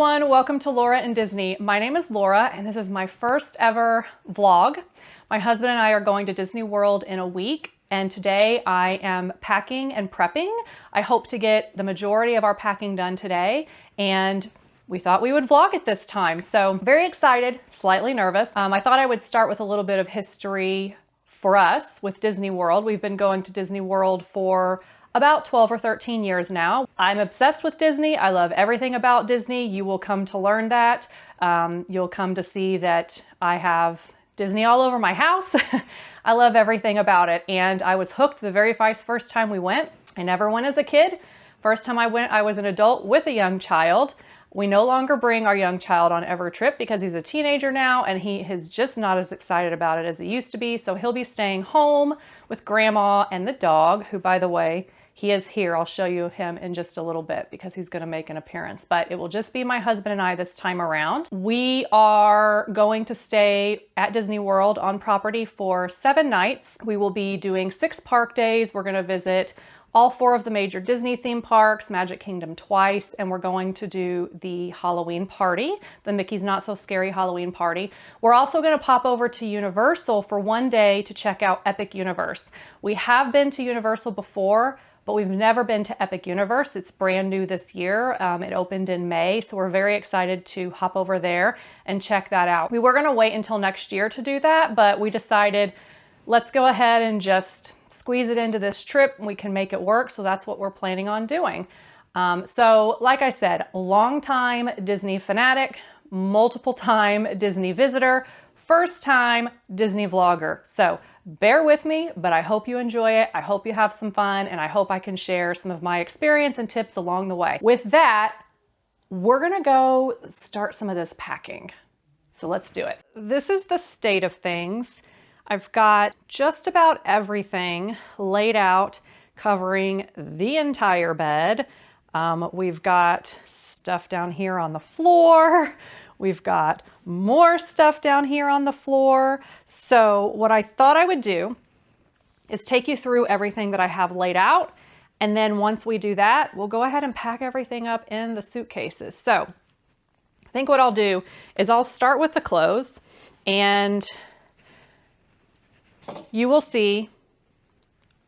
everyone, welcome to Laura and Disney. My name is Laura and this is my first ever vlog. My husband and I are going to Disney World in a week and today I am packing and prepping. I hope to get the majority of our packing done today and we thought we would vlog at this time. So very excited, slightly nervous. I thought I would start with a little bit of history for us with Disney World. We've been going to Disney World for about 12 or 13 years now. I'm obsessed with Disney. I love everything about Disney. You will come to learn that. You'll come to see that I have Disney all over my house. I love everything about it. And I was hooked the very first time we went. I never went as a kid. First time I went, I was an adult with a young child. We no longer bring our young child on every trip because he's a teenager now and he is just not as excited about it as he used to be. So he'll be staying home with grandma and the dog, who, by the way, he is here. I'll show you him in just a little bit because he's going to make an appearance, but it will just be my husband and I this time around. We are going to stay at Disney World on property for 7 nights. We will be doing 6 park days. We're going to visit all 4 of the major Disney theme parks, Magic Kingdom twice, and we're going to do the Halloween party, the Mickey's Not So Scary Halloween party. We're also going to pop over to Universal for 1 day to check out Epic Universe. We have been to Universal before, but we've never been to Epic Universe. It's brand new this year. It opened in May, so we're very excited to hop over there and check that out. We were gonna wait until next year to do that, but we decided let's go ahead and just squeeze it into this trip and we can make it work, so that's what we're planning on doing. So like I said, long-time Disney fanatic, multiple-time Disney visitor, first-time Disney vlogger. So bear with me, but I hope you enjoy it. I hope you have some fun, and I hope I can share some of my experience and tips along the way. With that, we're gonna go start some of this packing. So let's do it. This is the state of things. I've got just about everything laid out, covering the entire bed. We've got stuff down here on the floor. We've got more stuff down here on the floor. So what I thought I would do is take you through everything that I have laid out. And then once we do that, we'll go ahead and pack everything up in the suitcases. So I think what I'll do is I'll start with the clothes, and you will see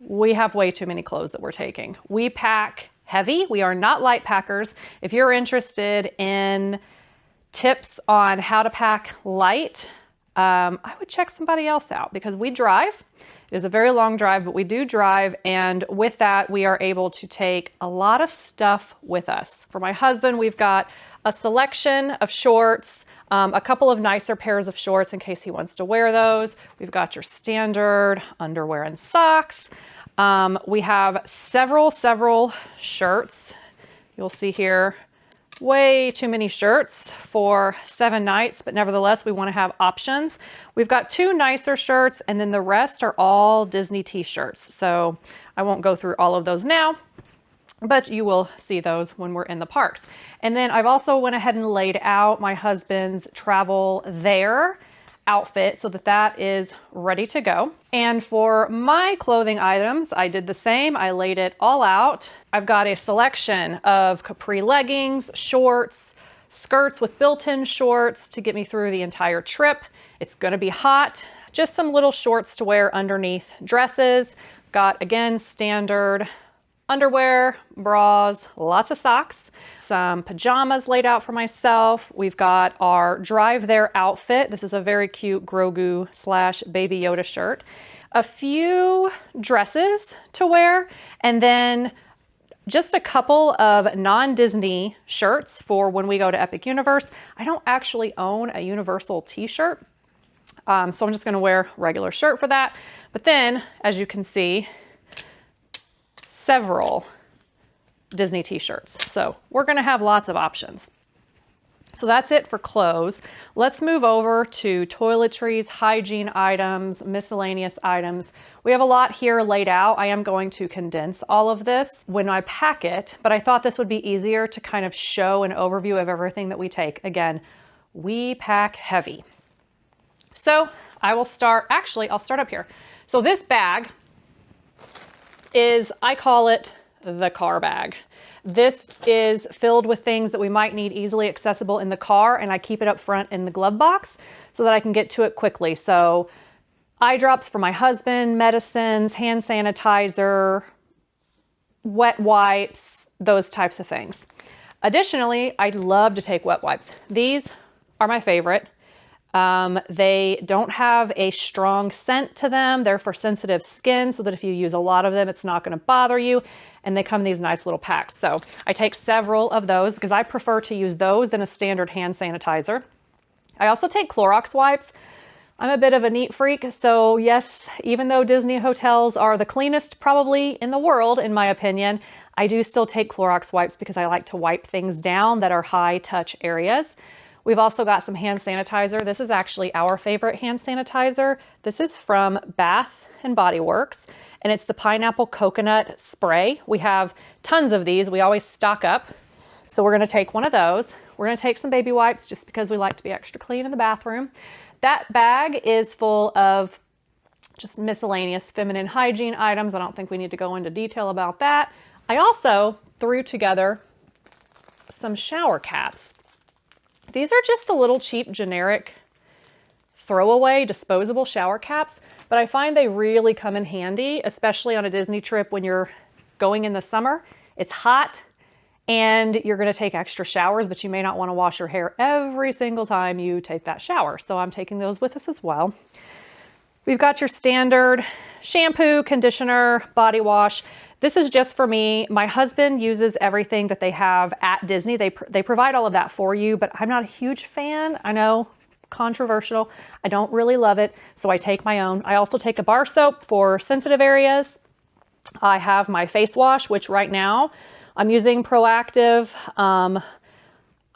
we have way too many clothes that we're taking. We pack heavy. We are not light packers. If you're interested in tips on how to pack light, I would check somebody else out because we drive. It is a very long drive, but we do drive, and with that we are able to take a lot of stuff with us. For my husband, we've got a selection of shorts, a couple of nicer pairs of shorts in case he wants to wear those. We've got your standard underwear and socks. We have several shirts. You'll see here way too many shirts for 7 nights, but nevertheless, we want to have options. We've got 2 nicer shirts, and then the rest are all Disney t-shirts. So I won't go through all of those now, but you will see those when we're in the parks. And then I've also went ahead and laid out my husband's travel there outfit so that that is ready to go. And for my clothing items, I did the same. I laid it all out. I've got a selection of capri leggings, shorts, skirts with built-in shorts to get me through the entire trip. It's gonna be hot. Just some little shorts to wear underneath dresses. Got, again, standard underwear, bras, lots of socks, some pajamas laid out for myself. We've got our drive there outfit. This is a very cute Grogu / Baby Yoda shirt. A few dresses to wear, and then just a couple of non-Disney shirts for when we go to Epic Universe. I don't actually own a Universal t-shirt, so I'm just gonna wear a regular shirt for that. But then, as you can see, several Disney t-shirts. So we're gonna have lots of options. So that's it for clothes. Let's move over to toiletries, hygiene items, miscellaneous items. We have a lot here laid out. I am going to condense all of this when I pack it, but I thought this would be easier to kind of show an overview of everything that we take. Again, we pack heavy. So I will start, actually, I'll start up here. So this bag is, I call it the car bag. This is filled with things that we might need easily accessible in the car, and I keep it up front in the glove box so that I can get to it quickly. So eye drops for my husband, medicines, hand sanitizer, wet wipes, those types of things. Additionally, I love to take wet wipes. These are my favorite. They don't have a strong scent to them. They're for sensitive skin so that if you use a lot of them, it's not going to bother you. And they come in these nice little packs. So I take several of those because I prefer to use those than a standard hand sanitizer. I also take Clorox wipes. I'm a bit of a neat freak. So yes, even though Disney hotels are the cleanest probably in the world, in my opinion, I do still take Clorox wipes because I like to wipe things down that are high touch areas. We've also got some hand sanitizer. This is actually our favorite hand sanitizer. This is from Bath and Body Works, and it's the pineapple coconut spray. We have tons of these. We always stock up. So we're gonna take one of those. We're gonna take some baby wipes just because we like to be extra clean in the bathroom. That bag is full of just miscellaneous feminine hygiene items. I don't think we need to go into detail about that. I also threw together some shower caps. These are just the little cheap generic throwaway disposable shower caps, but I find they really come in handy, especially on a Disney trip when you're going in the summer. It's hot and you're going to take extra showers, but you may not want to wash your hair every single time you take that shower. So I'm taking those with us as well. We've got your standard shampoo, conditioner, body wash. This is just for me. My husband uses everything that they have at Disney. They provide all of that for you, but I'm not a huge fan. I know, controversial. I don't really love it, so I take my own. I also take a bar soap for sensitive areas. I have my face wash, which right now I'm using Proactive.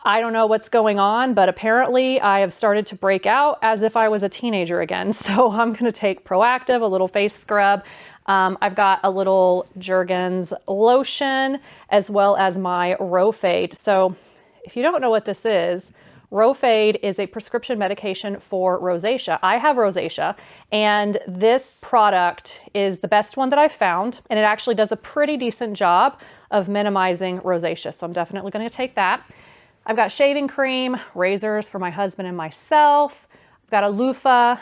I don't know what's going on, but apparently I have started to break out as if I was a teenager again. So I'm going to take Proactive, a little face scrub. I've got a little Jergens lotion as well as my Rofade. So if you don't know what this is, Rofade is a prescription medication for rosacea. I have rosacea, and this product is the best one that I've found, and it actually does a pretty decent job of minimizing rosacea. So I'm definitely going to take that. I've got shaving cream, razors for my husband and myself. I've got a loofah.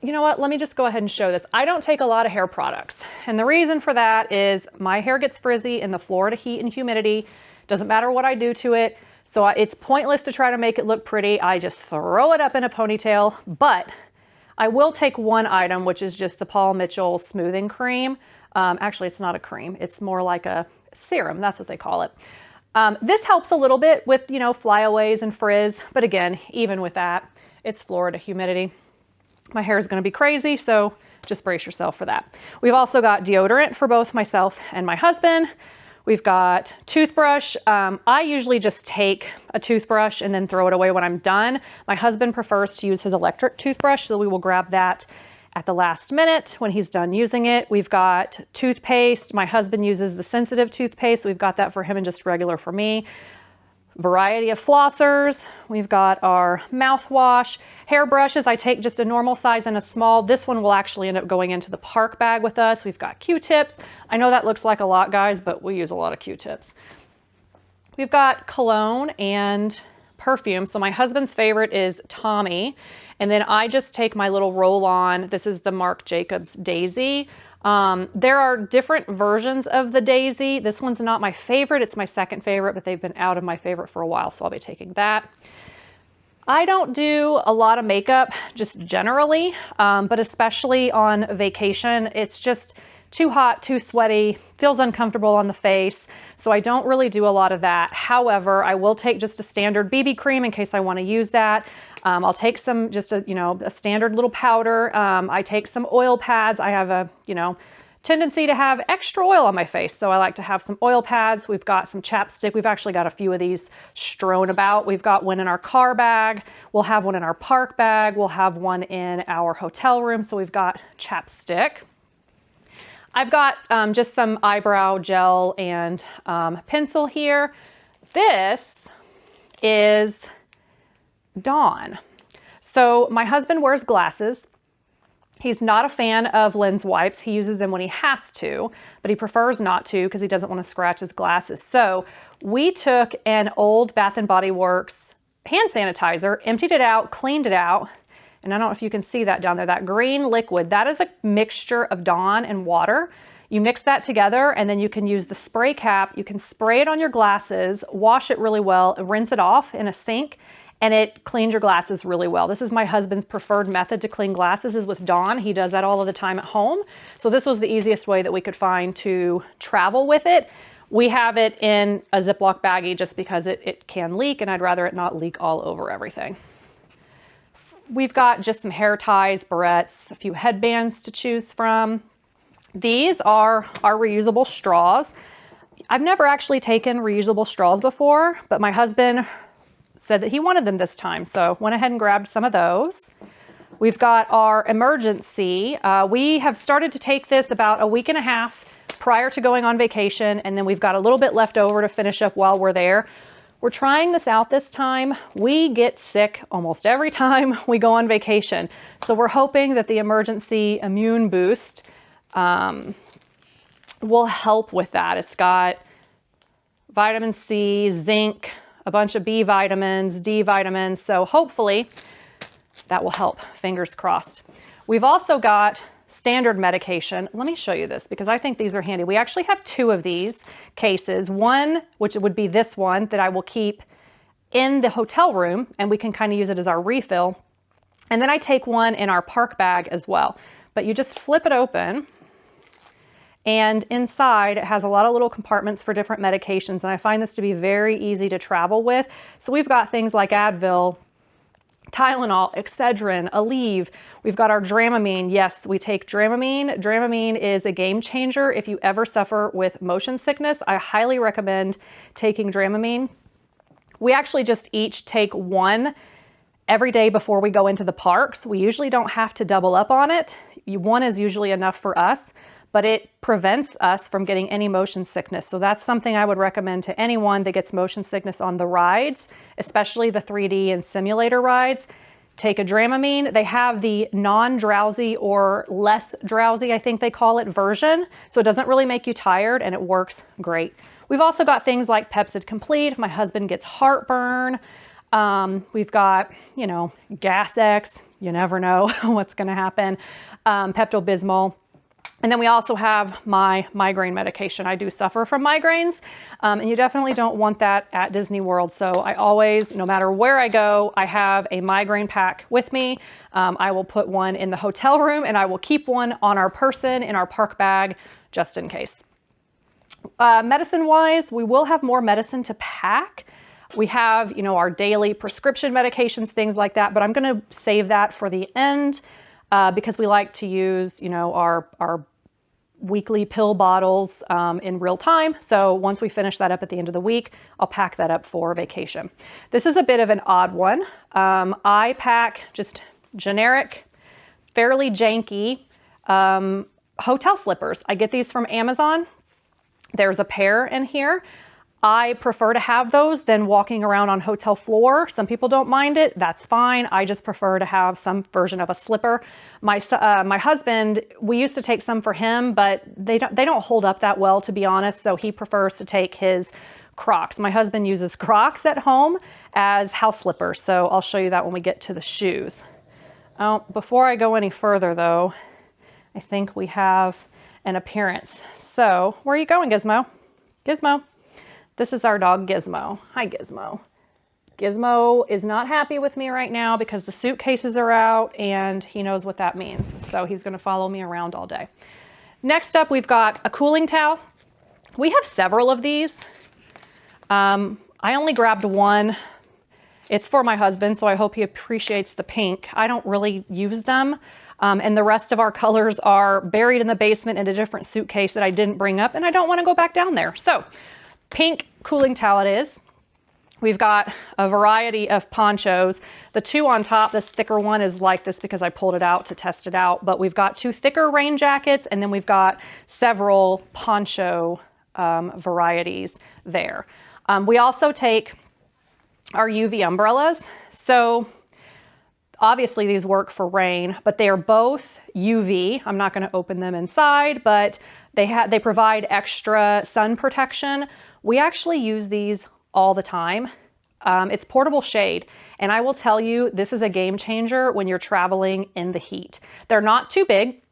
You know what? Let me just go ahead and show this. I don't take a lot of hair products. And the reason for that is my hair gets frizzy in the Florida heat and humidity. Doesn't matter what I do to it. So it's pointless to try to make it look pretty. I just throw it up in a ponytail. But I will take one item, which is just the Paul Mitchell smoothing cream. Actually, it's not a cream. It's more like a serum. That's what they call it. This helps a little bit with, flyaways and frizz. But again, even with that, it's Florida humidity. My hair is going to be crazy, so just brace yourself for that. We've also got deodorant for both myself and my husband. We've got toothbrush. I usually just take a toothbrush and then throw it away when I'm done. My husband prefers to use his electric toothbrush, so we will grab that at the last minute when he's done using it. We've got toothpaste. My husband uses the sensitive toothpaste, so we've got that for him and just regular for me. Variety of flossers. We've got our mouthwash. Hair brushes, I take just a normal size and a small. This one will actually end up going into the park bag with us. We've got Q-tips. I know that looks like a lot, guys, but we use a lot of Q-tips. We've got cologne and perfume. So my husband's favorite is Tommy. And then I just take my little roll-on. This is the Marc Jacobs Daisy. There are different versions of the Daisy. This one's not my favorite. It's my second favorite, but they've been out of my favorite for a while, so I'll be taking that. I don't do a lot of makeup just generally, but especially on vacation, it's just too hot, too sweaty, feels uncomfortable on the face. So I don't really do a lot of that. However, I will take just a standard BB cream in case I want to use that. I'll take some, just a standard little powder. I take some oil pads. I have a, tendency to have extra oil on my face. So I like to have some oil pads. We've got some chapstick. We've actually got a few of these strewn about. We've got one in our car bag. We'll have one in our park bag. We'll have one in our hotel room. So we've got chapstick. I've got just some eyebrow gel and pencil here. This is Dawn. So my husband wears glasses. He's not a fan of lens wipes. He uses them when he has to, but he prefers not to because he doesn't want to scratch his glasses. So we took an old Bath & Body Works hand sanitizer, emptied it out, cleaned it out, and I don't know if you can see that down there, that green liquid, that is a mixture of Dawn and water. You mix that together and then you can use the spray cap. You can spray it on your glasses, wash it really well, rinse it off in a sink, and it cleans your glasses really well. This is my husband's preferred method to clean glasses is with Dawn. He does that all of the time at home. So this was the easiest way that we could find to travel with it. We have it in a Ziploc baggie just because it can leak, and I'd rather it not leak all over everything. We've got just some hair ties, barrettes, a few headbands to choose from. These are our reusable straws. I've never actually taken reusable straws before, but my husband said that he wanted them this time, so went ahead and grabbed some of those. We've got our emergency. We have started to take this about a week and a half prior to going on vacation, and then we've got a little bit left over to finish up while we're there. We're trying this out this time. We get sick almost every time we go on vacation, so we're hoping that the emergency immune boost will help with that. It's got vitamin C, zinc, a bunch of B vitamins, D vitamins, so hopefully that will help, fingers crossed. We've also got standard medication. Let me show you this because I think these are handy. We actually have two of these cases, one, which would be this one that I will keep in the hotel room and we can kind of use it as our refill. And then I take one in our park bag as well, but you just flip it open. And inside it has a lot of little compartments for different medications. And I find this to be very easy to travel with. So we've got things like Advil, Tylenol, Excedrin, Aleve. We've got our Dramamine. Yes, we take Dramamine. Dramamine is a game changer. If you ever suffer with motion sickness, I highly recommend taking Dramamine. We actually just each take one every day before we go into the parks. We usually don't have to double up on it. One is usually enough for us, but it prevents us from getting any motion sickness. So that's something I would recommend to anyone that gets motion sickness on the rides, especially the 3D and simulator rides. Take a Dramamine. They have the non-drowsy or less drowsy, I think they call it, version. So it doesn't really make you tired and it works great. We've also got things like Pepcid Complete. If my husband gets heartburn. We've got, Gas-X. You never know what's gonna happen. Pepto-Bismol. And then we also have my migraine medication. I do suffer from migraines, and you definitely don't want that at Disney World. So I always, no matter where I go, I have a migraine pack with me. I will put one in the hotel room and I will keep one on our person in our park bag just in case. Medicine-wise, we will have more medicine to pack. We have, our daily prescription medications, things like that, but I'm gonna save that for the end because we like to use, our weekly pill bottles in real time. So once we finish that up at the end of the week, I'll pack that up for vacation. This is a bit of an odd one. I pack just generic, fairly janky hotel slippers. I get these from Amazon. There's a pair in here. I prefer to have those than walking around on hotel floor. Some people don't mind it. That's fine. I just prefer to have some version of a slipper. My husband, we used to take some for him, but they don't hold up that well, to be honest. So he prefers to take his Crocs. My husband uses Crocs at home as house slippers. So I'll show you that when we get to the shoes. Before I go any further though, I think we have an appearance. So where are you going, Gizmo? Gizmo. This is our dog, Gizmo. Hi, Gizmo. Gizmo is not happy with me right now because the suitcases are out and he knows what that means. So he's gonna follow me around all day. Next up, we've got a cooling towel. We have several of these. I only grabbed one. It's for my husband, so I hope he appreciates the pink. I don't really use them. And the rest of our colors are buried in the basement in a different suitcase that I didn't bring up and I don't wanna go back down there. So pink cooling towel it is. We've got a variety of ponchos. The two on top, this thicker one is like this because I pulled it out to test it out, but we've got two thicker rain jackets and then we've got several poncho varieties there. We also take our UV umbrellas. So Obviously these work for rain, but they are both UV. I'm not going to open them inside, but they provide extra sun protection. We actually use these all the time. It's portable shade, and I will tell you, this is a game changer when you're traveling in the heat. They're not too big.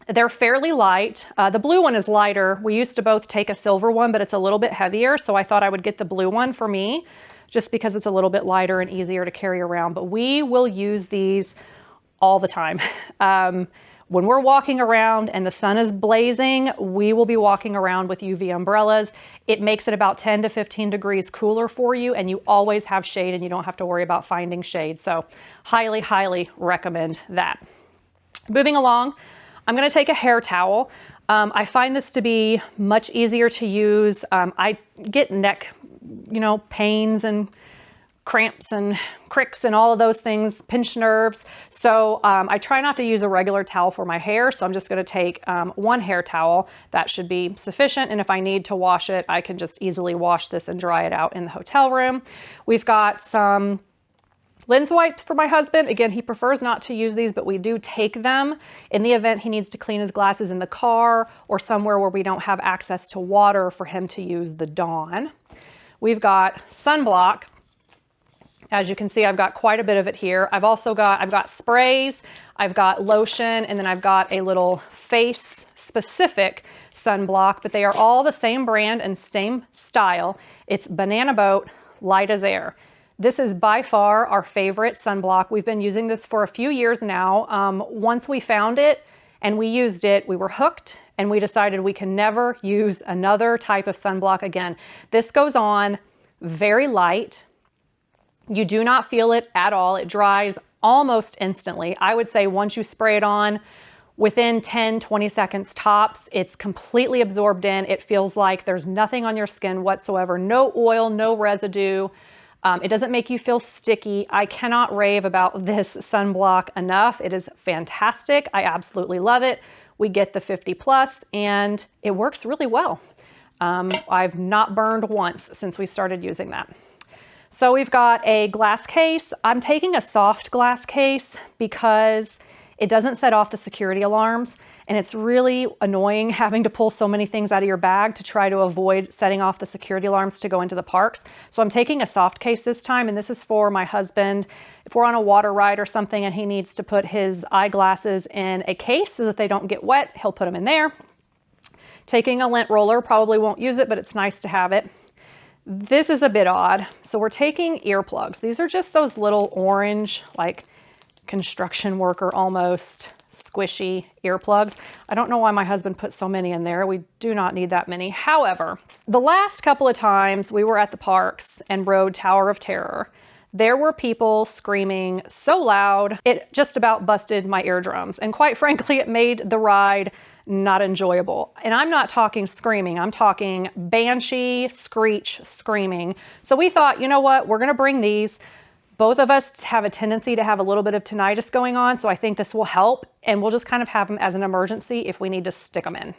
They're fairly light. The blue one is lighter. We used to both take a silver one, but it's a little bit heavier, so I thought I would get the blue one for me, just because it's a little bit lighter and easier to carry around. But we will use these all the time. When we're walking around and the sun is blazing, we will be walking around with UV umbrellas. It makes it about 10 to 15 degrees cooler for you, and you always have shade and you don't have to worry about finding shade. So highly, highly recommend that. Moving along, I'm gonna take a hair towel. I find this to be much easier to use. I get neck, pains and cramps and cricks and all of those things, pinch nerves. So I try not to use a regular towel for my hair. So I'm just going to take one hair towel. That should be sufficient. And if I need to wash it, I can just easily wash this and dry it out in the hotel room. We've got some lens wipes for my husband. Again, he prefers not to use these, but we do take them in the event he needs to clean his glasses in the car or somewhere where we don't have access to water for him to use the Dawn. We've got sunblock. As you can see, I've got quite a bit of it here. I've got sprays, I've got lotion, and then I've got a little face specific sunblock, but they are all the same brand and same style. It's Banana Boat Light as Air. This is by far our favorite sunblock. We've been using this for a few years now. Once we found it and we used it, we were hooked, and we decided we can never use another type of sunblock again. This goes on very light. You do not feel it at all. It dries almost instantly. I would say once you spray it on, within 10, 20 seconds tops, it's completely absorbed in. It feels like there's nothing on your skin whatsoever. No oil, no residue. It doesn't make you feel sticky. I cannot rave about this sunblock enough. It is fantastic. I absolutely love it. We get the 50 plus and it works really well. I've not burned once since we started using that. So we've got a glass case. I'm taking a soft glass case because it doesn't set off the security alarms, and it's really annoying having to pull so many things out of your bag to try to avoid setting off the security alarms to go into the parks. So I'm taking a soft case this time, and this is for my husband. If we're on a water ride or something and he needs to put his eyeglasses in a case so that they don't get wet, he'll put them in there. Taking a lint roller, probably won't use it, but it's nice to have it. This is a bit odd. So we're taking earplugs. These are just those little orange, like construction worker almost squishy earplugs. I don't know why my husband put so many in there. We do not need that many. However, the last couple of times we were at the parks and rode Tower of Terror, there were people screaming so loud, it just about busted my eardrums. And quite frankly, it made the ride not enjoyable. And I'm not talking screaming, I'm talking banshee, screech, screaming. So we thought, you know what, we're gonna bring these. Both of us have a tendency to have a little bit of tinnitus going on, so I think this will help, and we'll just kind of have them as an emergency if we need to stick them in.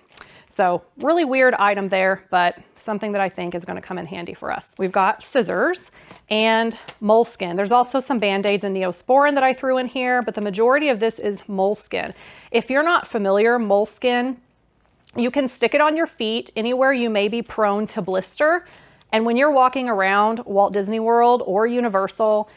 So really weird item there, but something that I think is gonna come in handy for us. We've got scissors and moleskin. There's also some Band-Aids and Neosporin that I threw in here, but the majority of this is moleskin. If you're not familiar, moleskin, you can stick it on your feet anywhere you may be prone to blister. And when you're walking around Walt Disney World or Universal,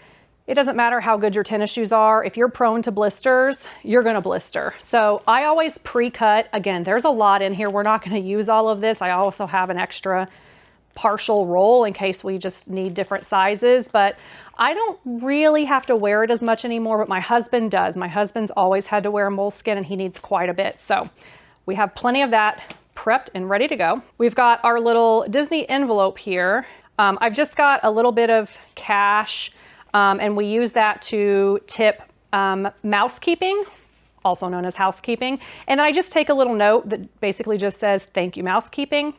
it doesn't matter how good your tennis shoes are. If you're prone to blisters, you're gonna blister. So I always pre-cut. Again, there's a lot in here. We're not gonna use all of this. I also have an extra partial roll in case we just need different sizes, but I don't really have to wear it as much anymore, but my husband does. My husband's always had to wear moleskin and he needs quite a bit. So we have plenty of that prepped and ready to go. We've got our little Disney envelope here. I've just got a little bit of cash and we use that to tip mousekeeping, also known as housekeeping. And then I just take a little note that basically just says, thank you, mousekeeping.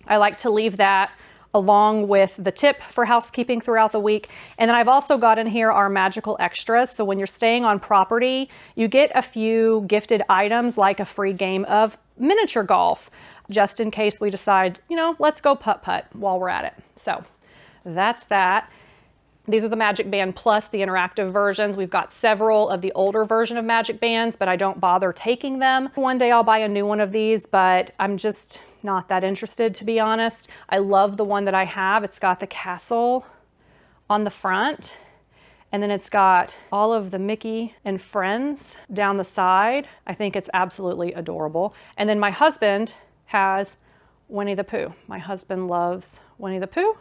I like to leave that along with the tip for housekeeping throughout the week. And then I've also got in here our magical extras. So when you're staying on property, you get a few gifted items like a free game of miniature golf, just in case we decide, you know, let's go putt-putt while we're at it. So that's that. These are the Magic Band Plus, the interactive versions. We've got several of the older version of Magic Bands, but I don't bother taking them. One day I'll buy a new one of these, but I'm just not that interested, to be honest. I love the one that I have. It's got the castle on the front, and then it's got all of the Mickey and Friends down the side. I think it's absolutely adorable. And then my husband has Winnie the Pooh. My husband loves Winnie the Pooh,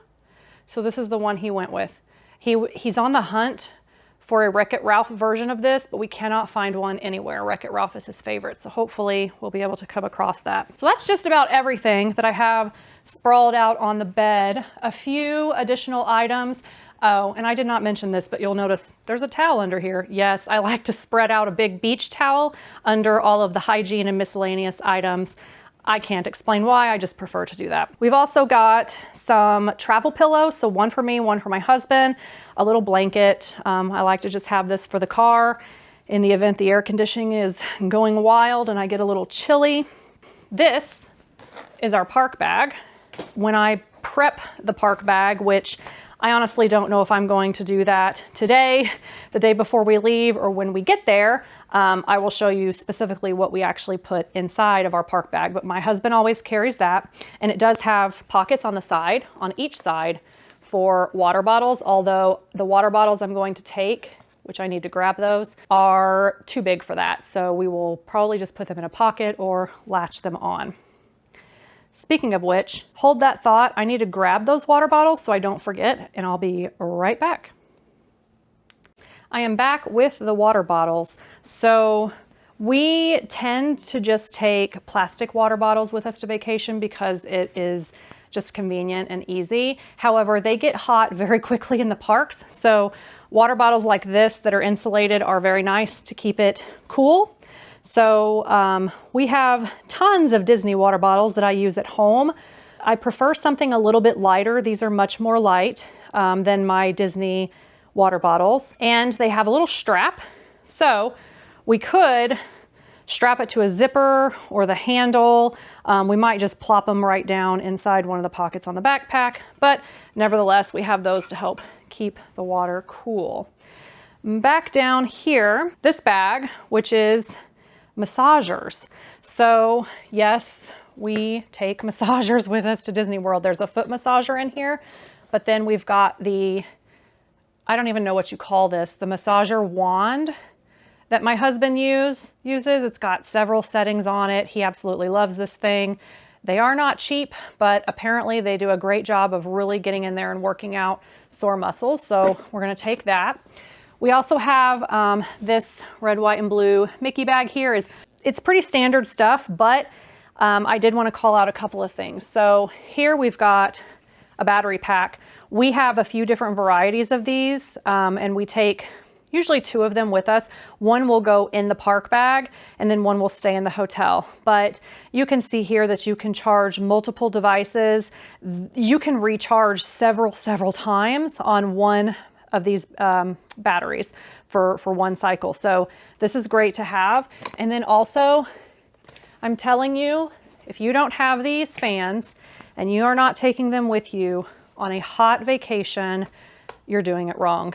so this is the one he went with. He's on the hunt for a Wreck-It Ralph version of this, but we cannot find one anywhere. Wreck-It Ralph is his favorite, so hopefully we'll be able to come across that. So that's just about everything that I have sprawled out on the bed. A few additional items. Oh, and I did not mention this, but you'll notice there's a towel under here. Yes, I like to spread out a big beach towel under all of the hygiene and miscellaneous items. I can't explain why, I just prefer to do that. We've also got some travel pillows, so one for me, one for my husband, a little blanket. I like to just have this for the car in the event the air conditioning is going wild and I get a little chilly. This is our park bag. When I prep the park bag, which I honestly don't know if I'm going to do that today, the day before we leave, or when we get there, I will show you specifically what we actually put inside of our park bag, but my husband always carries that, and it does have pockets on the side, on each side, for water bottles, although the water bottles I'm going to take, which I need to grab those, are too big for that, so we will probably just put them in a pocket or latch them on. Speaking of which, hold that thought. I need to grab those water bottles so I don't forget, and I'll be right back. I am back with the water bottles. So we tend to just take plastic water bottles with us to vacation because it is just convenient and easy. However, they get hot very quickly in the parks. So water bottles like this that are insulated are very nice to keep it cool. So we have tons of Disney water bottles that I use at home. I prefer something a little bit lighter. These are much more light than my Disney water bottles, and they have a little strap. So we could strap it to a zipper or the handle. We might just plop them right down inside one of the pockets on the backpack, but nevertheless, we have those to help keep the water cool. Back down here, this bag, which is massagers. So yes, we take massagers with us to Disney World. There's a foot massager in here, but then we've got the, I don't even know what you call this, the massager wand that my husband uses. It's got several settings on it. He absolutely loves this thing. They are not cheap, but apparently they do a great job of really getting in there and working out sore muscles. So we're gonna take that. We also have this red, white, and blue Mickey bag here. It's pretty standard stuff, but I did want to call out a couple of things. So here we've got a battery pack. We have a few different varieties of these, and we take usually 2 of them with us. One will go in the park bag, and then one will stay in the hotel. But you can see here that you can charge multiple devices. You can recharge several times on one of these batteries for one cycle. So this is great to have. And then also, I'm telling you, if you don't have these fans and you are not taking them with you on a hot vacation, you're doing it wrong.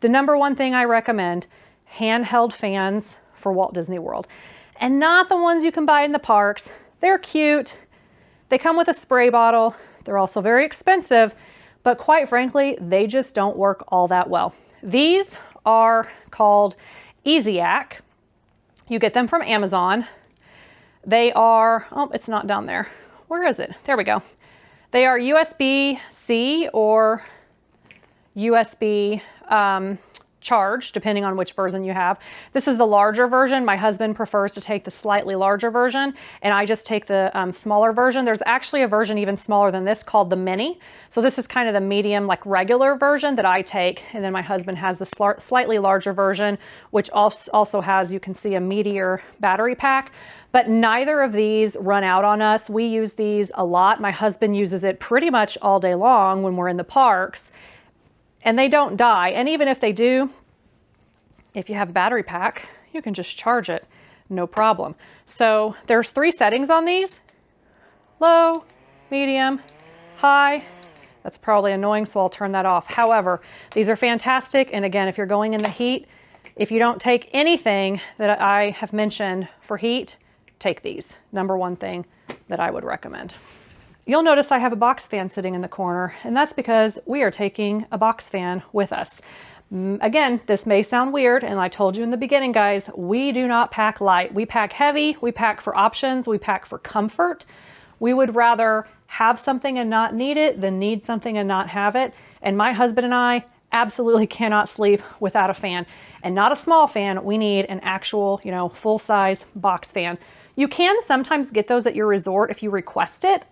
The number one thing I recommend, handheld fans for Walt Disney World. And not the ones you can buy in the parks. They're cute. They come with a spray bottle. They're also very expensive, but quite frankly, they just don't work all that well. These are called EasyAC. You get them from Amazon. They are, oh, it's not down there. Where is it? There we go. They are USB-C or USB charge, depending on which version you have. This is the larger version. My husband prefers to take the slightly larger version, and I just take the smaller version. There's actually a version even smaller than this called the Mini. So this is kind of the medium, like regular version that I take, and then my husband has the slightly larger version, which also has, you can see, a meatier battery pack. But neither of these run out on us. We use these a lot. My husband uses it pretty much all day long when we're in the parks, and they don't die. And even if they do, if you have a battery pack, you can just charge it, no problem. So there's 3 settings on these: low, medium, high. That's probably annoying, so I'll turn that off. However, these are fantastic. And again, if you're going in the heat, if you don't take anything that I have mentioned for heat, take these. Number one thing that I would recommend. You'll notice I have a box fan sitting in the corner, and that's because we are taking a box fan with us. Again, this may sound weird, and I told you in the beginning, guys, we do not pack light. We pack heavy, we pack for options, we pack for comfort. We would rather have something and not need it than need something and not have it. And my husband and I absolutely cannot sleep without a fan. And not a small fan, we need an actual, full-size box fan. You can sometimes get those at your resort if you request it.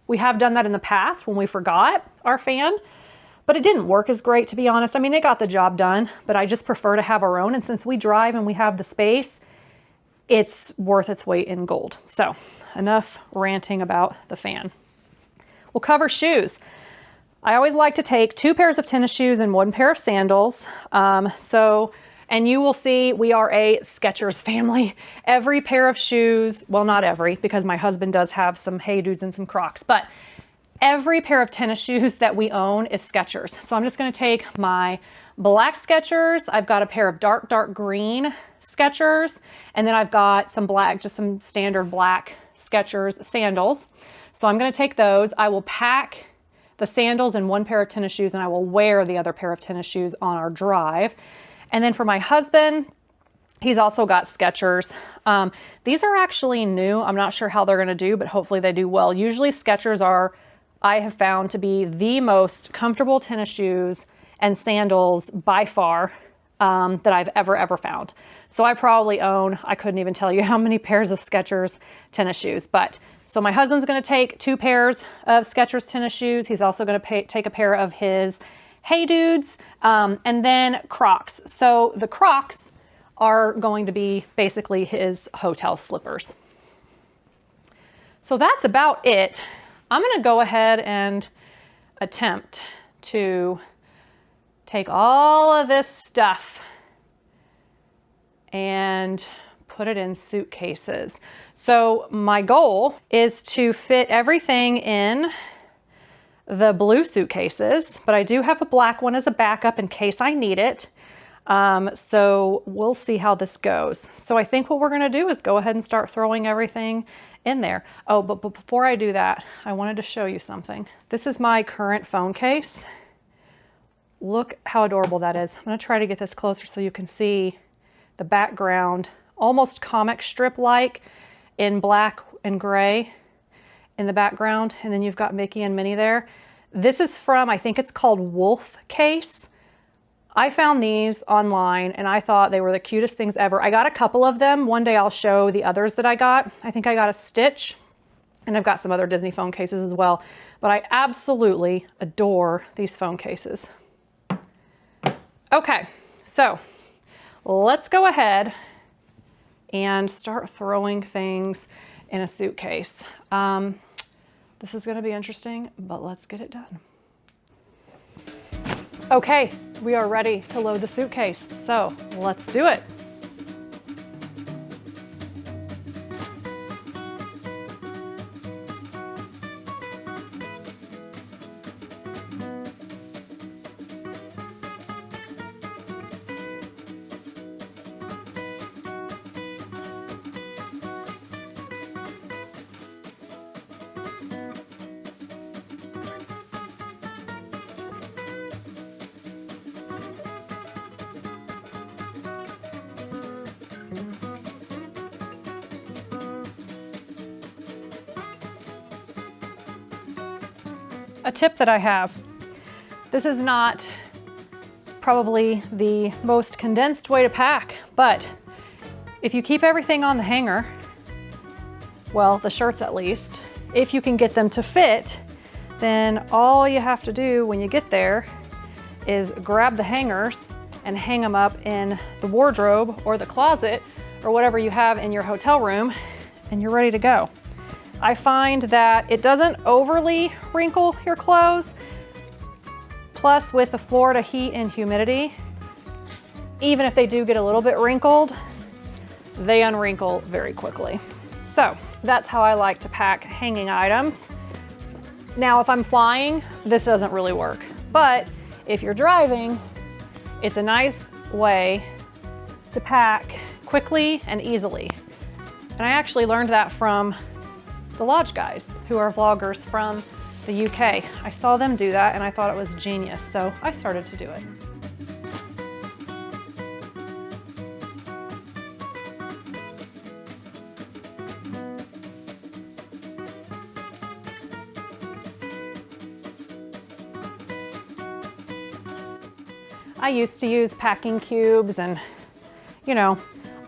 We have done that in the past when we forgot our fan, but it didn't work as great, to be honest. I mean, it got the job done, but I just prefer to have our own. And since we drive and we have the space, it's worth its weight in gold. So enough ranting about the fan. We'll cover shoes. I always like to take 2 pairs of tennis shoes and 1 pair of sandals. And you will see we are a Skechers family. Every pair of shoes, well, not every, because my husband does have some Hey Dudes and some Crocs, but every pair of tennis shoes that we own is Skechers. So I'm just gonna take my black Skechers. I've got a pair of dark green Skechers, and then I've got some black, just some standard black Skechers sandals. So I'm gonna take those. I will pack the sandals in 1 pair of tennis shoes, and I will wear the other pair of tennis shoes on our drive. And then for my husband, he's also got Skechers. These are actually new. I'm not sure how they're gonna do, but hopefully they do well. Usually Skechers are, I have found to be the most comfortable tennis shoes and sandals by far that I've ever found. So I probably own, I couldn't even tell you how many pairs of Skechers tennis shoes. But so my husband's gonna take 2 pairs of Skechers tennis shoes. He's also gonna take a pair of his Hey Dudes, and then Crocs. So the Crocs are going to be basically his hotel slippers. So that's about it. I'm gonna go ahead and attempt to take all of this stuff and put it in suitcases. So my goal is to fit everything in the blue suitcases, but I do have a black one as a backup in case I need it. So we'll see how this goes. So I think what we're gonna do is go ahead and start throwing everything in there. Oh, but before I do that, I wanted to show you something. This is my current phone case. Look how adorable that is. I'm gonna try to get this closer so you can see the background, almost comic strip-like in black and gray in the background, and then you've got Mickey and Minnie there. This is from, I think it's called Wolf Case. I found these online and I thought they were the cutest things ever. I got a couple of them. One day I'll show the others that I got. I think I got a Stitch, and I've got some other Disney phone cases as well. But I absolutely adore these phone cases. Okay, so let's go ahead and start throwing things in a suitcase. This is gonna be interesting, but let's get it done. Okay, we are ready to load the suitcase, so let's do it. A tip that I have, this is not probably the most condensed way to pack, but if you keep everything on the hanger, well, the shirts at least, if you can get them to fit, then all you have to do when you get there is grab the hangers and hang them up in the wardrobe or the closet or whatever you have in your hotel room, and you're ready to go. I find that it doesn't overly wrinkle your clothes. Plus, with the Florida heat and humidity, even if they do get a little bit wrinkled, they unwrinkle very quickly. So that's how I like to pack hanging items. Now, if I'm flying, this doesn't really work. But if you're driving, it's a nice way to pack quickly and easily. And I actually learned that from the Lodge guys, who are vloggers from the UK. I saw them do that and I thought it was genius, so I started to do it. I used to use packing cubes and, you know,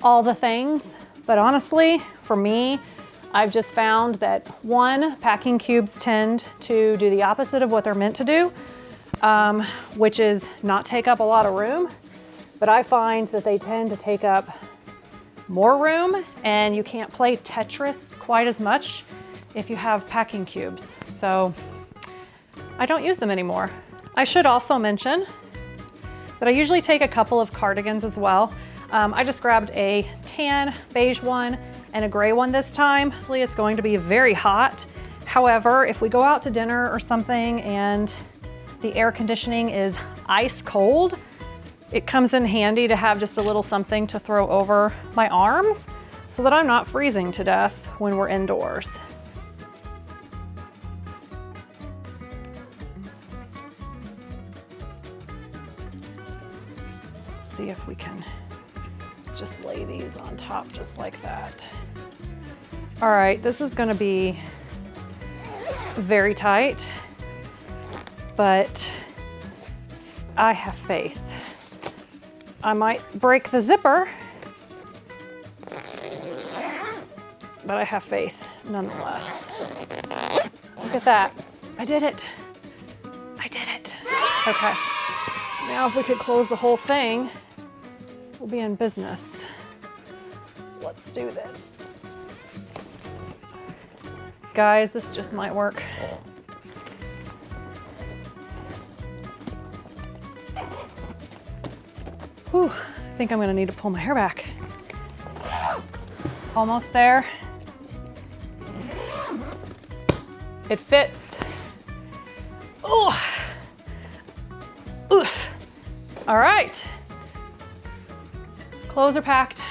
all the things, but honestly, for me, I've just found that one, packing cubes tend to do the opposite of what they're meant to do, which is not take up a lot of room, but I find that they tend to take up more room and you can't play Tetris quite as much if you have packing cubes. So I don't use them anymore. I should also mention that I usually take a couple of cardigans as well. I just grabbed a tan beige one and a gray one this time. It's going to be very hot. However, if we go out to dinner or something and the air conditioning is ice cold, it comes in handy to have just a little something to throw over my arms so that I'm not freezing to death when we're indoors. See if we can just lay these on top just like that. All right, this is gonna be very tight, but I have faith. I might break the zipper, but I have faith nonetheless. Look at that. I did it. I did it. Okay. Now if we could close the whole thing, we'll be in business. Let's do this. Guys, this just might work. Whew, I think I'm gonna need to pull my hair back. Almost there. It fits. Oh, oof. All right. Clothes are packed.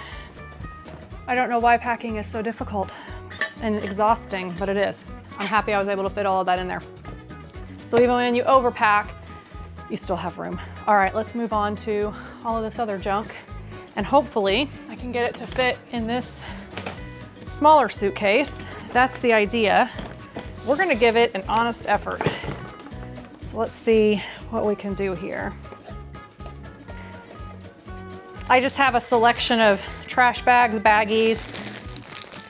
I don't know why packing is so difficult and exhausting, but it is. I'm happy I was able to fit all of that in there. So even when you overpack, you still have room. All right, let's move on to all of this other junk. And hopefully I can get it to fit in this smaller suitcase. That's the idea. We're gonna give it an honest effort. So let's see what we can do here. I just have a selection of trash bags, baggies.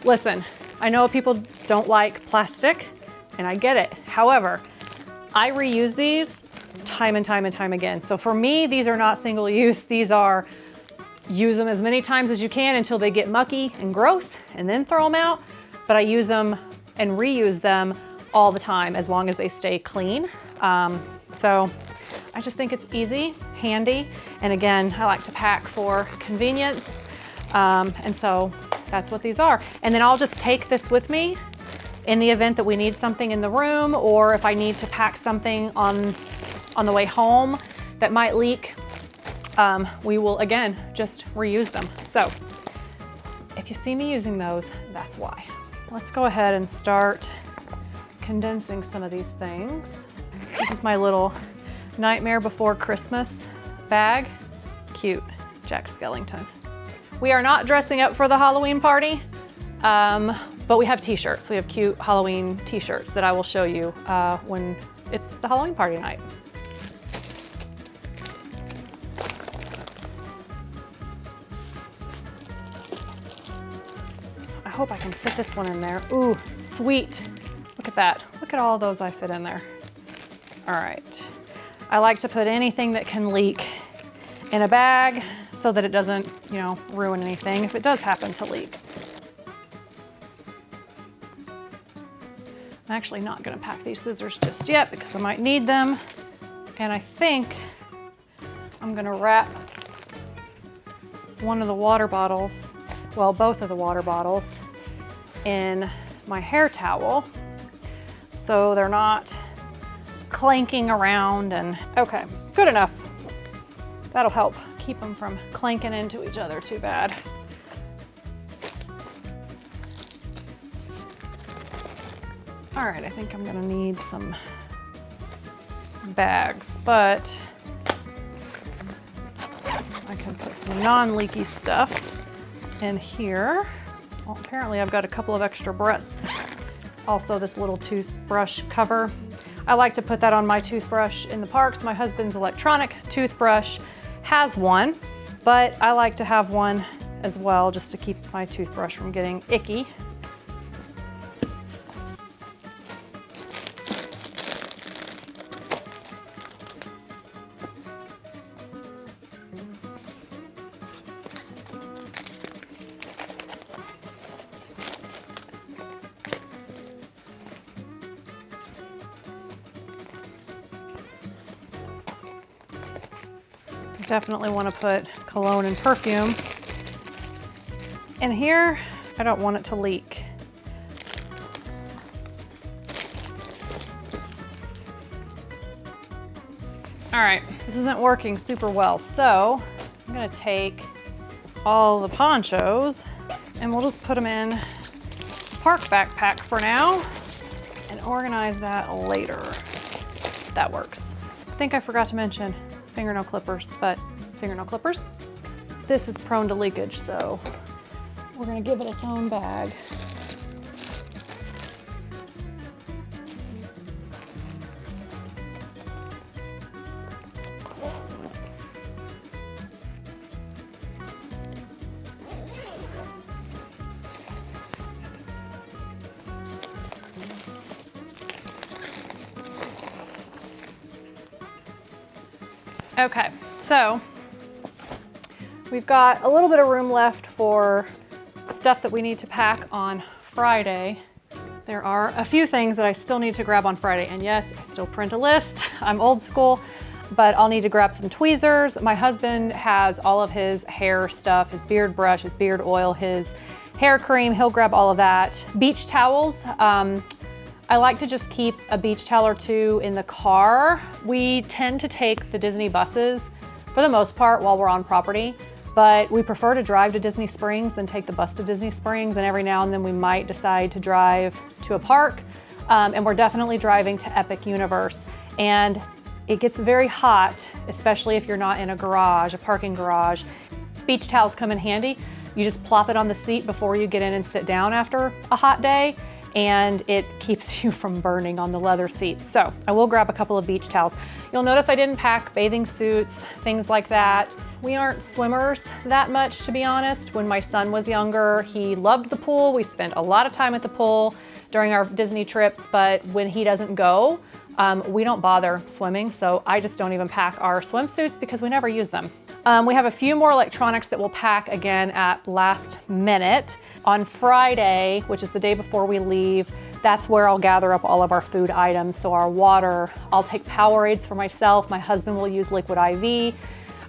Listen, I know people don't like plastic, and I get it. However, I reuse these time and time and time again. So for me, these are not single use. These are use them as many times as you can until they get mucky and gross, and then throw them out. But I use them and reuse them all the time as long as they stay clean. So I just think it's easy, handy, and again, I like to pack for convenience, and so that's what these are. And then I'll just take this with me in the event that we need something in the room, or if I need to pack something on the way home that might leak, we will again just reuse them. So if you see me using those, that's why. Let's go ahead and start condensing some of these things. This is my little Nightmare Before Christmas bag. Cute, Jack Skellington. We are not dressing up for the Halloween party, but we have t-shirts. We have cute Halloween t-shirts that I will show you when it's the Halloween party night. I hope I can fit this one in there. Ooh, sweet. Look at that. Look at all those I fit in there. All right. I like to put anything that can leak in a bag so that it doesn't, you know, ruin anything if it does happen to leak. I'm actually not gonna pack these scissors just yet because I might need them. And I think I'm gonna wrap one of the water bottles, well, both of the water bottles in my hair towel so they're not clanking around and, okay, good enough. That'll help keep them from clanking into each other too bad. All right, I think I'm gonna need some bags, but I can put some non-leaky stuff in here. Well, apparently I've got a couple of extra barrettes. Also this little toothbrush cover. I like to put that on my toothbrush in the parks. My husband's electronic toothbrush has one, but I like to have one as well just to keep my toothbrush from getting icky. Definitely want to put cologne and perfume in here. I don't want it to leak. All right, this isn't working super well, so I'm gonna take all the ponchos and we'll just put them in park backpack for now and organize that later. That works. I think I forgot to mention fingernail clippers, but fingernail clippers. This is prone to leakage, so we're gonna give it its own bag. Okay, so we've got a little bit of room left for stuff that we need to pack on Friday. There are a few things that I still need to grab on Friday, and yes, I still print a list. I'm old school, but I'll need to grab some tweezers. My husband has all of his hair stuff, his beard brush, his beard oil, his hair cream. He'll grab all of that. Beach towels. I like to just keep a beach towel or two in the car. We tend to take the Disney buses for the most part while we're on property, but we prefer to drive to Disney Springs than take the bus to Disney Springs, and every now and then we might decide to drive to a park, and we're definitely driving to Epic Universe. And it gets very hot, especially if you're not in a garage, a parking garage. Beach towels come in handy. You just plop it on the seat before you get in and sit down after a hot day, and it keeps you from burning on the leather seats. So I will grab a couple of beach towels. You'll notice I didn't pack bathing suits, things like that. We aren't swimmers that much, to be honest. When my son was younger, he loved the pool. We spent a lot of time at the pool during our Disney trips, but when he doesn't go, we don't bother swimming. So I just don't even pack our swimsuits because we never use them. We have a few more electronics that we'll pack again at last minute. On Friday, which is the day before we leave, that's where I'll gather up all of our food items. So our water, I'll take Powerades for myself. My husband will use Liquid IV.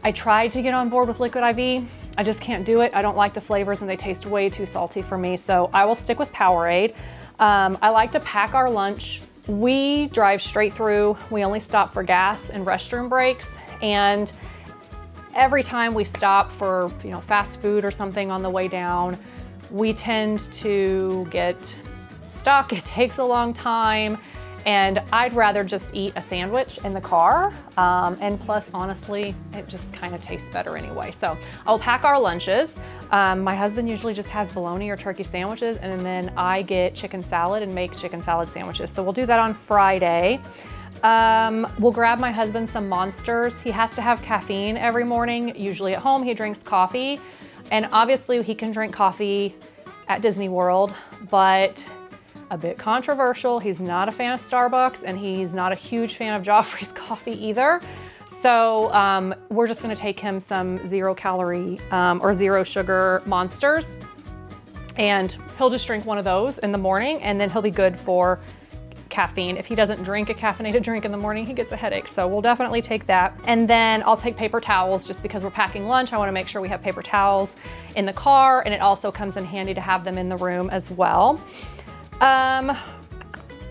I tried to get on board with Liquid IV. I just can't do it. I don't like the flavors and they taste way too salty for me. So I will stick with Powerade. I like to pack our lunch. We drive straight through. We only stop for gas and restroom breaks. And every time we stop for, fast food or something on the way down, we tend to get stuck. It takes a long time, and I'd rather just eat a sandwich in the car. And plus, honestly, it just kind of tastes better anyway. So I'll pack our lunches. My husband usually just has bologna or turkey sandwiches, and then I get chicken salad and make chicken salad sandwiches. So we'll do that on Friday. We'll grab my husband some Monsters. He has to have caffeine every morning. Usually at home, he drinks coffee. And obviously he can drink coffee at Disney World, but a bit controversial. He's not a fan of Starbucks, and he's not a huge fan of Joffrey's coffee either. So we're just gonna take him some 0 calorie or 0 sugar Monsters, and he'll just drink one of those in the morning, and then he'll be good for caffeine. If he doesn't drink a caffeinated drink in the morning, he gets a headache. So we'll definitely take that. And then I'll take paper towels just because we're packing lunch. I want to make sure we have paper towels in the car, and it also comes in handy to have them in the room as well.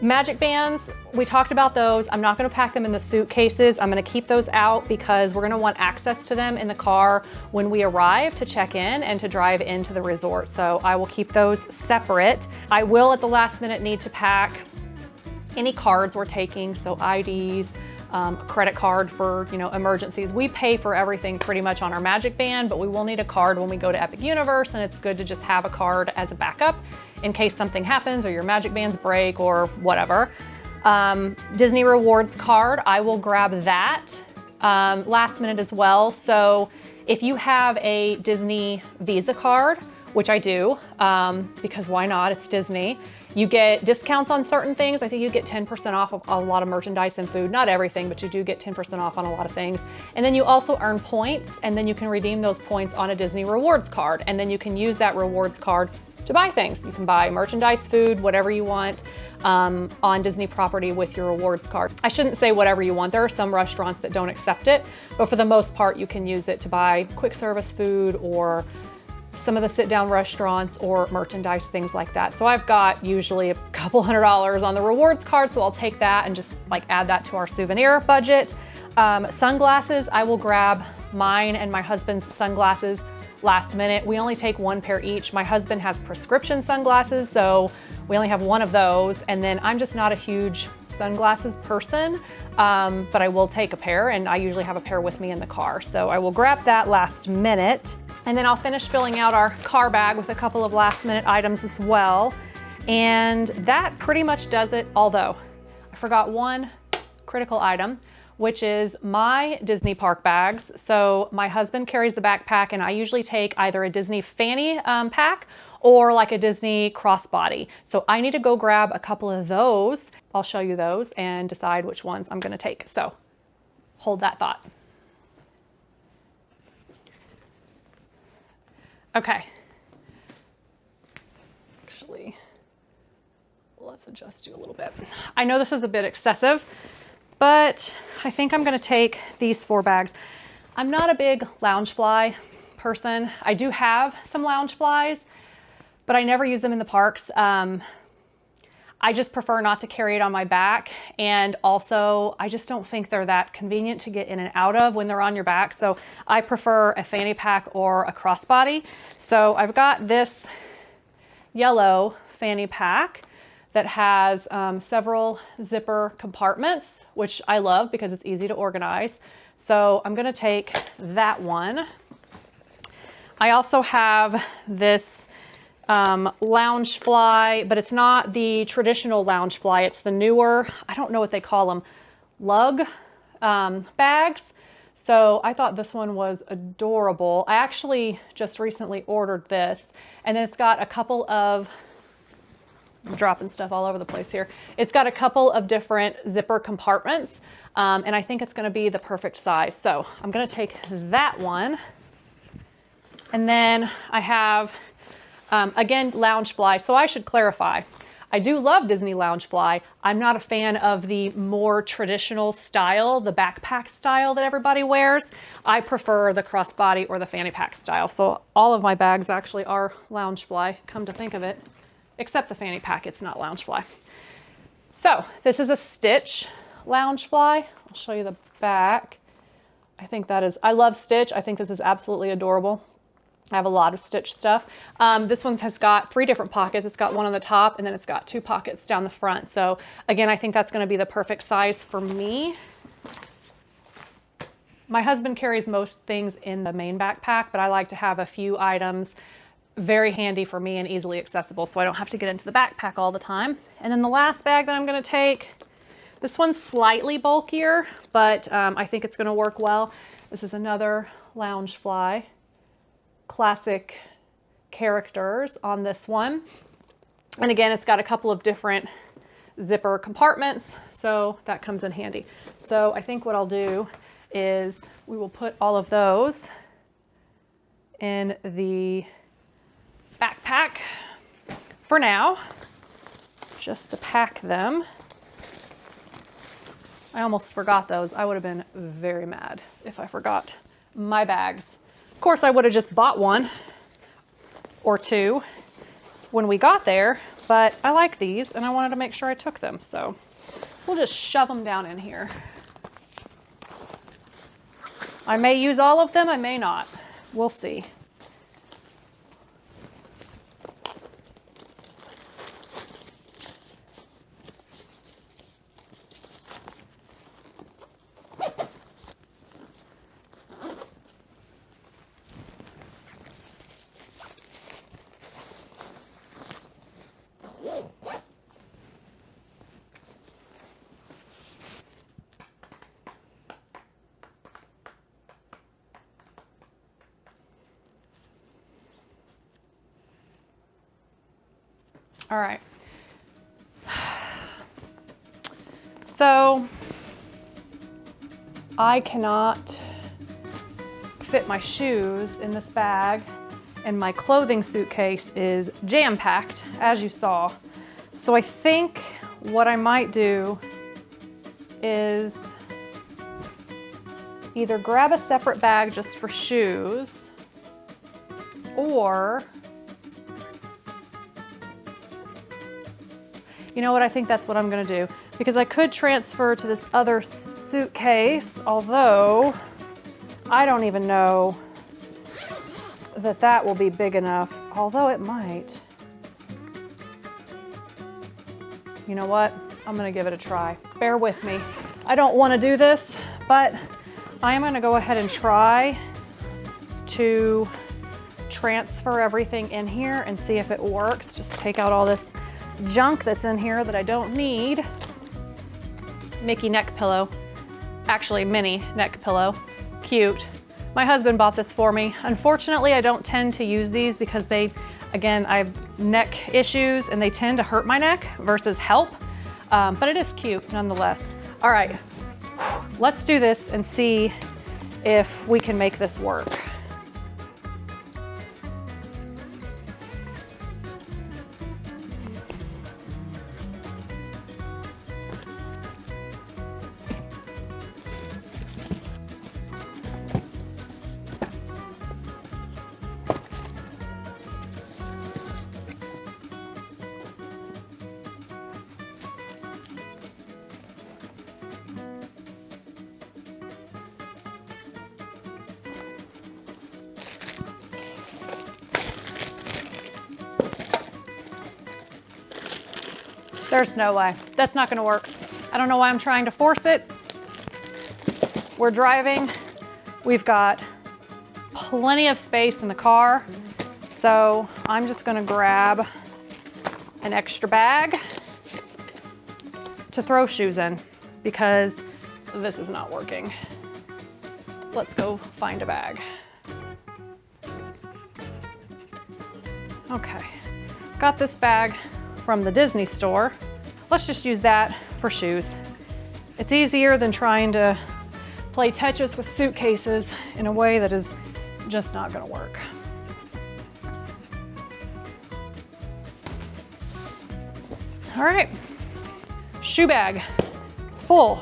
Magic bands, we talked about those. I'm not gonna pack them in the suitcases. I'm gonna keep those out because we're gonna want access to them in the car when we arrive to check in and to drive into the resort. So I will keep those separate. I will at the last minute need to pack any cards we're taking, so IDs, a credit card for emergencies. We pay for everything pretty much on our Magic Band, but we will need a card when we go to Epic Universe, and it's good to just have a card as a backup in case something happens or your Magic Bands break or whatever. Disney Rewards card, I will grab that last minute as well. So if you have a Disney Visa card, which I do, because why not? It's Disney. You get discounts on certain things. I think you get 10% off of a lot of merchandise and food. Not everything, but you do get 10% off on a lot of things. And then you also earn points, and then you can redeem those points on a Disney Rewards card. And then you can use that rewards card to buy things. You can buy merchandise, food, whatever you want on Disney property with your rewards card. I shouldn't say whatever you want. There are some restaurants that don't accept it, but for the most part, you can use it to buy quick service food or some of the sit-down restaurants or merchandise, things like that. So I've got usually a couple $100s on the rewards card, so I'll take that and just add that to our souvenir budget. Sunglasses, I will grab mine and my husband's sunglasses last minute. We only take one pair each. My husband has prescription sunglasses, so we only have one of those. And then I'm just not a huge sunglasses person, but I will take a pair, and I usually have a pair with me in the car. So I will grab that last minute. And then I'll finish filling out our car bag with a couple of last minute items as well. And that pretty much does it, although I forgot one critical item, which is my Disney park bags. So my husband carries the backpack, and I usually take either a Disney fanny pack or like a Disney crossbody. So I need to go grab a couple of those. I'll show you those and decide which ones I'm gonna take. So hold that thought. Okay. Actually, let's adjust you a little bit. I know this is a bit excessive, but I think I'm gonna take these 4 bags. I'm not a big Loungefly person. I do have some Loungeflies, but I never use them in the parks. I just prefer not to carry it on my back. And also, I just don't think they're that convenient to get in and out of when they're on your back. So I prefer a fanny pack or a crossbody. So I've got this yellow fanny pack that has several zipper compartments, which I love because it's easy to organize. So I'm gonna take that one. I also have this Loungefly, but it's not the traditional Loungefly. It's the newer, I don't know what they call them, lug bags. So I thought this one was adorable. I actually just recently ordered this, and then it's got a couple of, I'm dropping stuff all over the place here. It's got a couple of different zipper compartments, and I think it's gonna be the perfect size. So I'm gonna take that one. And then I have, again, Loungefly. So I should clarify, I do love Disney Loungefly. I'm not a fan of the more traditional style, the backpack style that everybody wears. I prefer the crossbody or the fanny pack style. So all of my bags actually are Loungefly, come to think of it, except the fanny pack, it's not Loungefly. So this is a Stitch Loungefly. I'll show you the back. I think that is, I love Stitch. I think this is absolutely adorable. I have a lot of Stitch stuff. This one has got 3 different pockets. It's got one on the top, and then it's got 2 pockets down the front. So again, I think that's gonna be the perfect size for me. My husband carries most things in the main backpack, but I like to have a few items very handy for me and easily accessible, so I don't have to get into the backpack all the time. And then the last bag that I'm gonna take, this one's slightly bulkier, but I think it's gonna work well. This is another Loungefly. Classic characters on this one. And again, it's got a couple of different zipper compartments, so that comes in handy. So I think what I'll do is we will put all of those in the backpack for now, just to pack them. I almost forgot those. I would have been very mad if I forgot my bags. Of course, I would have just bought 1 or 2 when we got there, but I like these and I wanted to make sure I took them. So we'll just shove them down in here. I may use all of them, I may not. We'll see. All right. So I cannot fit my shoes in this bag, and my clothing suitcase is jam-packed, as you saw. So I think what I might do is either grab a separate bag just for shoes, or you know what, I think that's what I'm gonna do, because I could transfer to this other suitcase, although I don't even know that that will be big enough, although it might. You know what? I'm gonna give it a try. Bear with me. I don't wanna do this, but I am gonna go ahead and try to transfer everything in here and see if it works. Just take out all this junk that's in here that I don't need. Mickey neck pillow. Actually, mini neck pillow. Cute. My husband bought this for me. Unfortunately, I don't tend to use these because they, again, I have neck issues and they tend to hurt my neck versus help. But it is cute nonetheless. All right, let's do this and see if we can make this work. There's no way. That's not gonna work. I don't know why I'm trying to force it. We're driving. We've got plenty of space in the car. So I'm just gonna grab an extra bag to throw shoes in because this is not working. Let's go find a bag. Okay, got this bag from the Disney store. Let's just use that for shoes. It's easier than trying to play Tetris with suitcases in a way that is just not gonna work. All right, shoe bag full.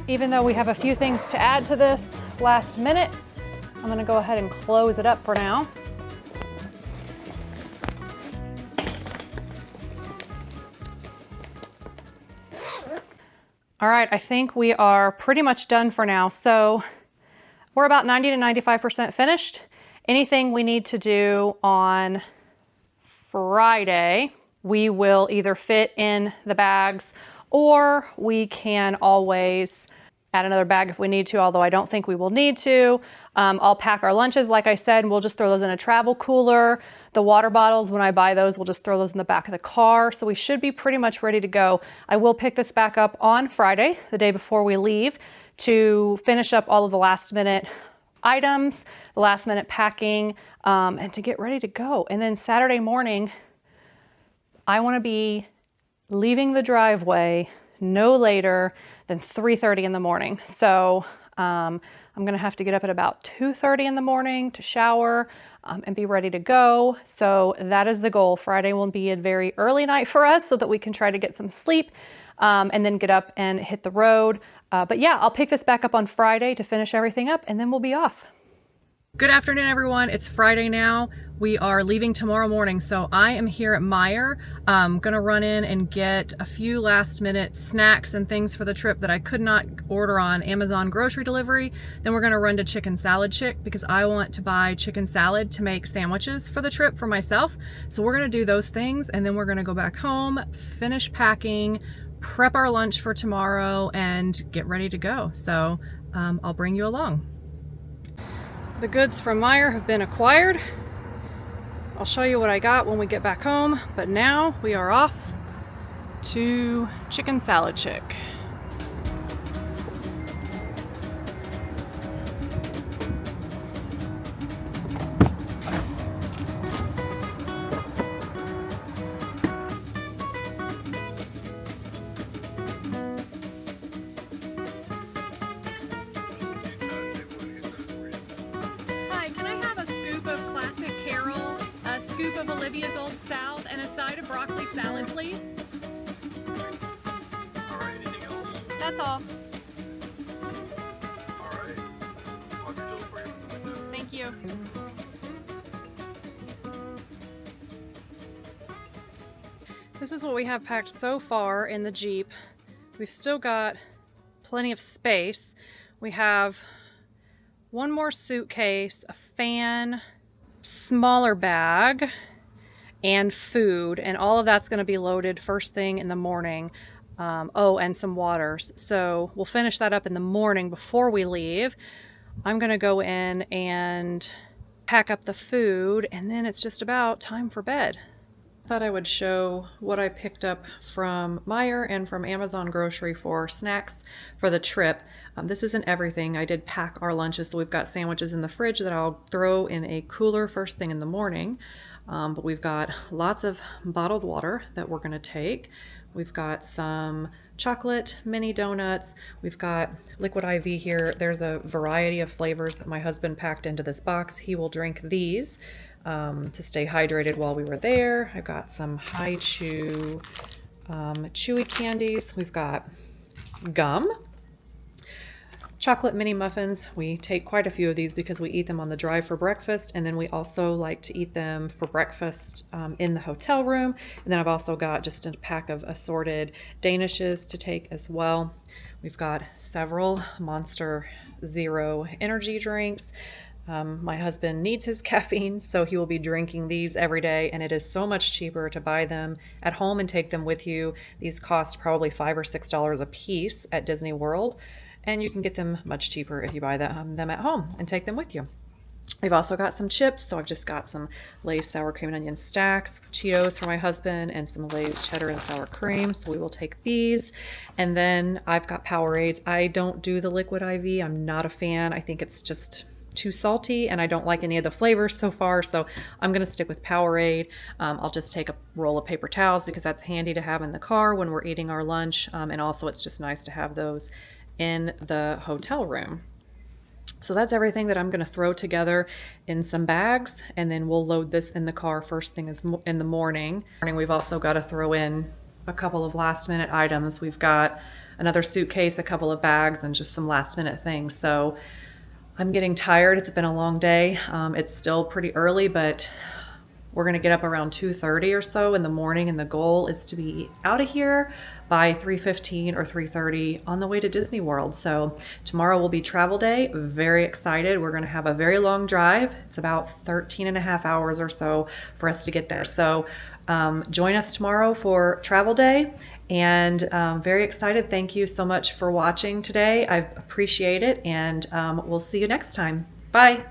Even though we have a few things to add to this last minute, I'm gonna go ahead and close it up for now. All right, I think we are pretty much done for now. So we're about 90 to 95% finished. Anything we need to do on Friday, we will either fit in the bags or we can always add another bag if we need to, although I don't think we will need to. I'll pack our lunches, like I said, and we'll just throw those in a travel cooler. The water bottles, when I buy those, we'll just throw those in the back of the car. So we should be pretty much ready to go. I will pick this back up on Friday, the day before we leave, to finish up all of the last minute items, the last minute packing, and to get ready to go. And then Saturday morning, I wanna be leaving the driveway no later than 3:30 in the morning. So I'm gonna have to get up at about 2:30 in the morning to shower, and be ready to go. So that is the goal. Friday will be a very early night for us so that we can try to get some sleep and then get up and hit the road. But yeah, I'll pick this back up on Friday to finish everything up, and then we'll be off. Good afternoon, everyone. It's Friday now. We are leaving tomorrow morning, so I am here at Meijer. I'm gonna run in and get a few last minute snacks and things for the trip that I could not order on Amazon grocery delivery. Then we're gonna run to Chicken Salad Chick because I want to buy chicken salad to make sandwiches for the trip for myself. So we're gonna do those things, and then we're gonna go back home, finish packing, prep our lunch for tomorrow, and get ready to go. So I'll bring you along. The goods from Meijer have been acquired. I'll show you what I got when we get back home, but now we are off to Chicken Salad Chick. Scoop of Olivia's Old South and a side of broccoli salad, please. All right, anything else? That's all. All right. I'll do it for you from the window. Thank you. This is what we have packed so far in the Jeep. We've still got plenty of space. We have one more suitcase, a fan, smaller bag, and food, and all of that's going to be loaded first thing in the morning. Oh, and some waters. So we'll finish that up in the morning before we leave. I'm going to go in and pack up the food, and then it's just about time for bed. Thought I would show what I picked up from Meijer and from Amazon Grocery for snacks for the trip. This isn't everything. I did pack our lunches, so we've got sandwiches in the fridge that I'll throw in a cooler first thing in the morning. But we've got lots of bottled water that we're gonna take. We've got some chocolate mini donuts. We've got liquid IV here. There's a variety of flavors that my husband packed into this box. He will drink these to stay hydrated while we were there. I've got some high chew chewy candies. We've got gum, chocolate mini muffins. We take quite a few of these because we eat them on the drive for breakfast, and then we also like to eat them for breakfast in the hotel room. And then I've also got just a pack of assorted Danishes to take as well. We've got several Monster Zero energy drinks. My husband needs his caffeine, so he will be drinking these every day, and it is so much cheaper to buy them at home and take them with you. These cost probably $5 or $6 a piece at Disney World, and you can get them much cheaper if you buy them at home and take them with you. We've also got some chips, so I've just got some Lay's sour cream and onion stacks, Cheetos for my husband, and some Lay's cheddar and sour cream, so we will take these. And then I've got Powerades. I don't do the liquid IV. I'm not a fan. I think it's just too salty, and I don't like any of the flavors so far, so I'm gonna stick with Powerade. I'll just take a roll of paper towels because that's handy to have in the car when we're eating our lunch, and also it's just nice to have those in the hotel room. So that's everything that I'm gonna throw together in some bags, and then we'll load this in the car first thing in the morning. We've also got to throw in a couple of last minute items. We've got another suitcase, a couple of bags, and just some last minute things. So I'm getting tired. It's been a long day. It's still pretty early, but we're gonna get up around 2:30 or so in the morning, and the goal is to be out of here by 3:15 or 3:30 on the way to Disney World. So tomorrow will be travel day. Very excited. We're gonna have a very long drive. It's about 13 and a half hours or so for us to get there. So join us tomorrow for travel day. And very excited. Thank you so much for watching today. I appreciate it, and we'll see you next time. Bye.